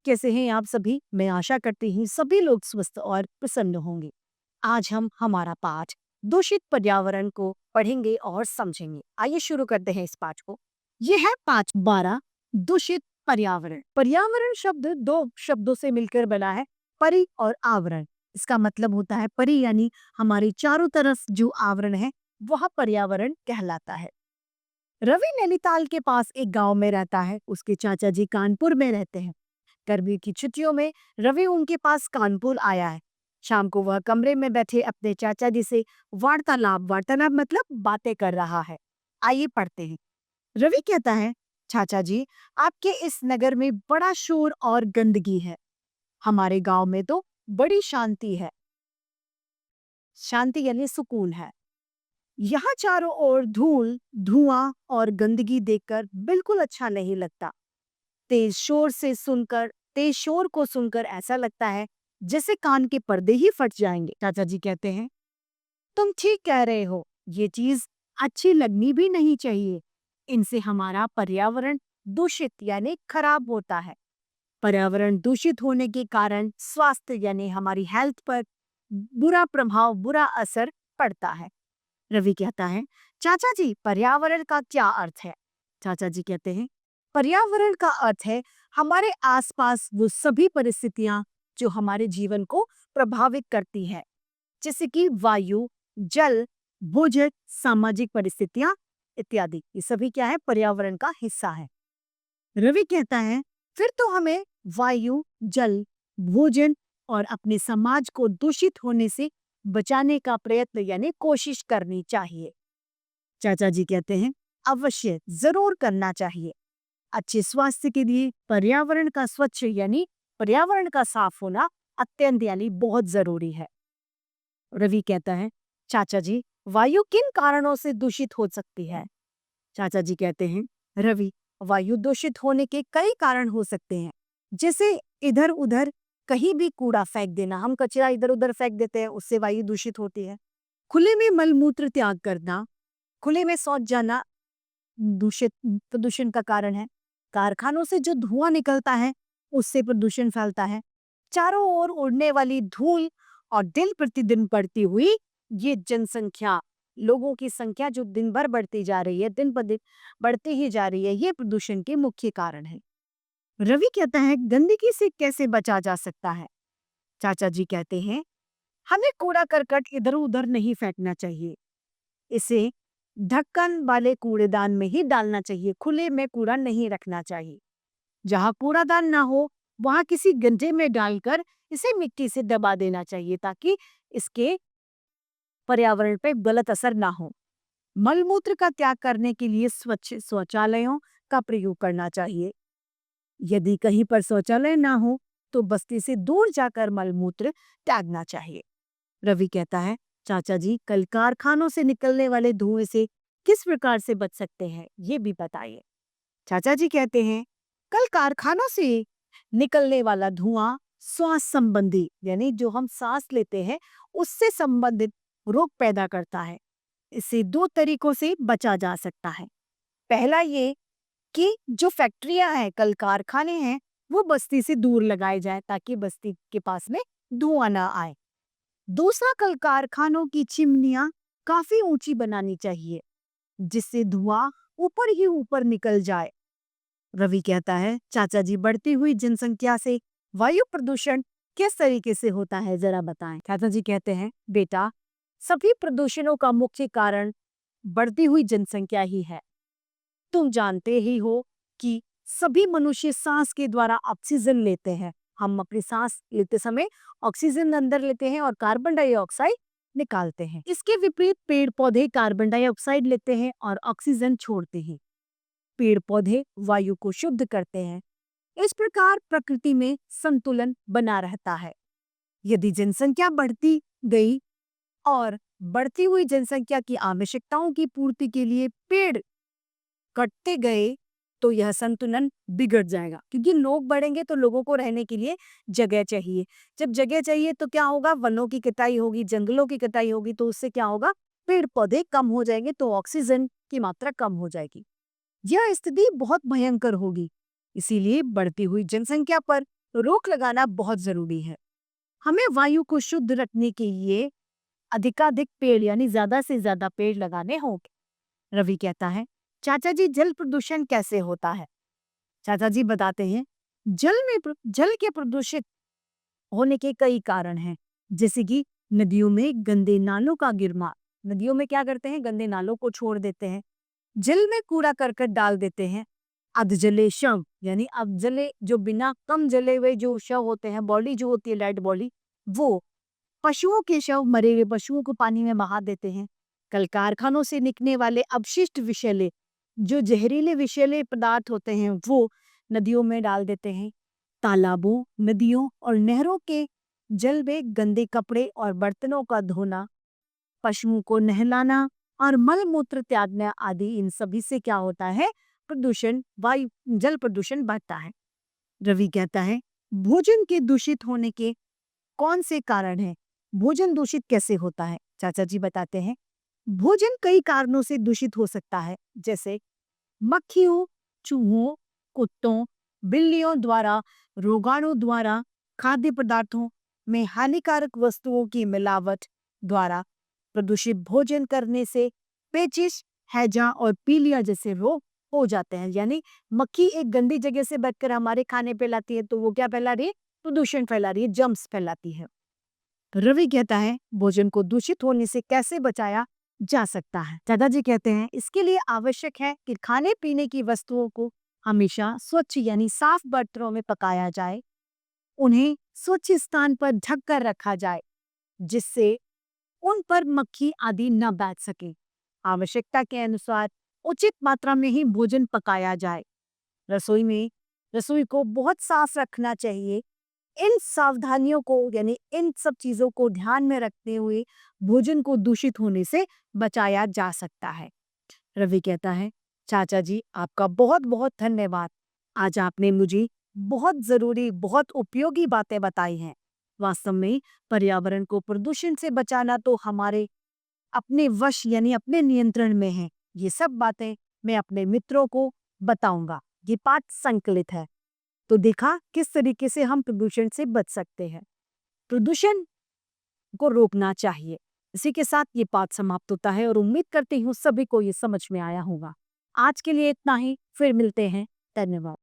कैसे हैं आप सभी? मैं आशा करती हूँ सभी लोग स्वस्थ और प्रसन्न होंगे। आज हम हमारा पाठ दूषित पर्यावरण को पढ़ेंगे और समझेंगे। आइए शुरू करते हैं इस पाठ को। ये है पाठ 12, दूषित पर्यावरण। पर्यावरण शब्द दो शब्दों से मिलकर बना है, परि और आवरण। इसका मतलब होता है परि यानी हमारे चारों तरफ जो आवरण है वह पर्यावरण कहलाता है। रवि नैनीताल के पास एक गांव में रहता है। उसके चाचा जी कानपुर में रहते हैं। गर्मी की छुट्टियों में रवि उनके पास कानपुर आया है। शाम को वह कमरे में बैठे अपने चाचा जी से वार्तालाप मतलब बातें कर रहा है। आइए पढ़ते हैं। रवि कहता है, चाचा जी, आपके इस नगर में बड़ा शोर और गंदगी है। हमारे गांव में तो बड़ी शांति है। शांति यानी सुकून है। यहाँ चारों ओर धूल, धुआं और गंदगी देखकर बिल्कुल अच्छा नहीं लगता। तेज शोर को सुनकर ऐसा लगता है जैसे कान के पर्दे ही फट जाएंगे। चाचा जी कहते हैं, तुम ठीक कह रहे हो, ये चीज अच्छी लगनी भी नहीं चाहिए। इनसे हमारा पर्यावरण दूषित यानी खराब होता है। पर्यावरण दूषित होने के कारण स्वास्थ्य यानी हमारी हेल्थ पर बुरा असर पड़ता है। रवि कहता है, चाचा जी, पर्यावरण का क्या अर्थ है? चाचा जी कहते हैं, पर्यावरण का अर्थ है हमारे आसपास वो सभी परिस्थितियां जो हमारे जीवन को प्रभावित करती है, जैसे कि वायु, जल, भूजल, सामाजिक परिस्थितियां इत्यादि। ये सभी क्या है? पर्यावरण का हिस्सा है। रवि कहता है, फिर तो हमें वायु, जल, भोजन और अपने समाज को दूषित होने से बचाने का प्रयत्न यानी कोशिश करनी चाहिए। चाचा जी कहते हैं, अवश्य जरूर करना चाहिए। अच्छे स्वास्थ्य के लिए पर्यावरण का स्वच्छ यानी पर्यावरण का साफ होना अत्यंत यानी बहुत जरूरी है। रवि कहता है, चाचा जी, वायु किन कारणों से दूषित हो सकती है? चाचा जी कहते हैं, रवि, वायु दूषित होने के कई कारण हो सकते हैं, जैसे इधर उधर कहीं भी कूड़ा फेंक देना। हम कचरा इधर उधर फेंक देते हैं, उससे वायु दूषित होती है। खुले में मलमूत्र त्याग करना, खुले में शौच जाना दूषित प्रदूषण का कारण है। कारखानों से जो धुआं निकलता है उससे प्रदूषण फैलता है। चारों ओर उड़ने वाली धूल और दिन प्रतिदिन बढ़ती हुई ये जनसंख्या, लोगों की संख्या जो दिन भर बढ़ती जा रही है, दिन पर दिन बढ़ती ही जा रही है, ये प्रदूषण के मुख्य कारण है। रवि कहता है, गंदगी से कैसे बचा जा सकता है? चाचा जी कहते हैं, हमें कूड़ा करकट इधर उधर नहीं फेंकना चाहिए। इसे ढक्कन वाले कूड़ेदान में ही डालना चाहिए। खुले में कूड़ा नहीं रखना चाहिए। जहाँ कूड़ादान ना हो वहां किसी गड्ढे में डालकर इसे मिट्टी से दबा देना चाहिए, ताकि इसके पर्यावरण पे गलत असर ना हो। मलमूत्र का त्याग करने के लिए स्वच्छ शौचालयों का प्रयोग करना चाहिए। यदि कहीं पर शौचालय ना हो तो बस्ती से दूर जाकर मलमूत्र त्यागना चाहिए। रवि कहता है, चाचा जी, कल कारखानों से निकलने वाले धुएं से किस प्रकार से बच सकते हैं, ये भी बताइए। चाचा जी कहते हैं, कल कारखानों से निकलने वाला धुआं श्वास संबंधी यानी जो हम सांस लेते हैं उससे संबंधित रोग पैदा करता है। इससे दो तरीकों से बचा जा सकता है। पहला ये कि जो फैक्ट्रियां हैं, कल कारखाने हैं, वो बस्ती से दूर लगाए जाए ताकि बस्ती के पास में धुआं ना आए। दूसरा, कल कारखानों की चिमनियां काफी ऊंची बनानी चाहिए, जिससे धुआं ऊपर ही ऊपर निकल जाए। रवि कहता है, चाचा जी, बढ़ती हुई जनसंख्या से वायु प्रदूषण किस तरीके से होता है, जरा बताएं। चाचा जी कहते हैं, बेटा, सभी प्रदूषणों का मुख्य कारण बढ़ती हुई जनसंख्या ही है। तुम जानते ही हो कि सभी मनुष्य सांस के द्वारा ऑक्सीजन लेते हैं। हम अपनी सांस लेते समय ऑक्सीजन अंदर लेते हैं और कार्बन डाइऑक्साइड निकालते हैं। इसके विपरीत पेड़ पौधे कार्बन डाइऑक्साइड लेते हैं और ऑक्सीजन छोड़ते हैं। पेड़ पौधे वायु को शुद्ध करते हैं। इस प्रकार प्रकृति में संतुलन बना रहता है। यदि जनसंख्या बढ़ती गई और बढ़ती हुई जनसंख्या की आवश्यकताओं की पूर्ति के लिए पेड़ कटते गए तो यह संतुलन बिगड़ जाएगा, क्योंकि लोग बढ़ेंगे तो लोगों को रहने के लिए जगह चाहिए। जब जगह चाहिए तो क्या होगा? वनों की कटाई होगी, जंगलों की कटाई होगी, तो उससे क्या होगा? पेड़ पौधे कम हो जाएंगे, तो ऑक्सीजन की मात्रा कम हो जाएगी। यह स्थिति बहुत भयंकर होगी। इसीलिए बढ़ती हुई जनसंख्या पर रोक लगाना बहुत जरूरी है। हमें वायु को शुद्ध रखने के लिए अधिकाधिक पेड़ यानी ज्यादा से ज्यादा पेड़ लगाने होंगे। रवि कहता है, चाचा जी जल प्रदूषण कैसे होता है? चाचा जी बताते हैं, जल के प्रदूषित होने के कई कारण हैं, जैसे कि नदियों में गंदे नालों का गिरना। नदियों में क्या करते हैं? गंदे नालों को छोड़ देते हैं। जल में कूड़ा करकट डाल देते हैं। अधजले शव यानी अधजले जो बिना कम जले हुए जो शव होते हैं, बॉडी जो होती है डेड बॉडी, वो पशुओं के शव, मरे हुए पशुओं को पानी में बहा देते हैं। कल कारखानों से निकलने वाले अपशिष्ट विषैले, जो जहरीले विषैले पदार्थ होते हैं, वो नदियों में डाल देते हैं। तालाबों, नदियों और नहरों के जल में गंदे कपड़े और बर्तनों का धोना, पशुओं को नहलाना और मल मूत्र त्यागना आदि, इन सभी से क्या होता है? प्रदूषण, वायु जल प्रदूषण बढ़ता है। रवि कहता है, भोजन के दूषित होने के कौन से कारण हैं? भोजन दूषित कैसे होता है? चाचा जी बताते हैं, भोजन कई कारणों से दूषित हो सकता है, जैसे मक्खियों, चूहों, कुत्तों, बिल्लियों द्वारा, रोगाणु द्वारा, खाद्य पदार्थों में हानिकारक वस्तुओं की मिलावट द्वारा। प्रदूषित भोजन करने से पेचिश, हैजा और पीलिया जैसे रोग हो जाते हैं। यानी मक्खी एक गंदी जगह से बैठकर हमारे खाने पे लाती है, तो वो क्या फैला रही है? प्रदूषण फैला रही है, जर्म्स फैलाती है। रवि कहता है, भोजन को दूषित होने से कैसे बचाया जा सकता है? दादाजी कहते हैं, इसके लिए आवश्यक है कि खाने पीने की वस्तुओं को हमेशा स्वच्छ यानी साफ बर्तनों में पकाया जाए। उन्हें स्वच्छ स्थान पर ढक कर रखा जाए, जिससे उन पर मक्खी आदि न बैठ सके। आवश्यकता के अनुसार उचित मात्रा में ही भोजन पकाया जाए। रसोई को बहुत साफ रखना चाहिए। इन सावधानियों को यानी इन सब चीजों को ध्यान में रखते हुए भोजन को दूषित होने से बचाया जा सकता है। रवि कहता है, चाचा जी आपका बहुत बहुत धन्यवाद। आज आपने मुझे बहुत जरूरी, बहुत उपयोगी बातें बताई हैं। वास्तव में पर्यावरण को प्रदूषण से बचाना तो हमारे अपने वश यानी अपने नियंत्रण में है। ये सब बातें मैं अपने मित्रों को बताऊंगा। ये पाठ संकलित है। तो देखा किस तरीके से हम प्रदूषण से बच सकते हैं। प्रदूषण को रोकना चाहिए। इसी के साथ ये पाठ समाप्त होता है और उम्मीद करती हूँ सभी को ये समझ में आया होगा। आज के लिए इतना ही, फिर मिलते हैं। धन्यवाद।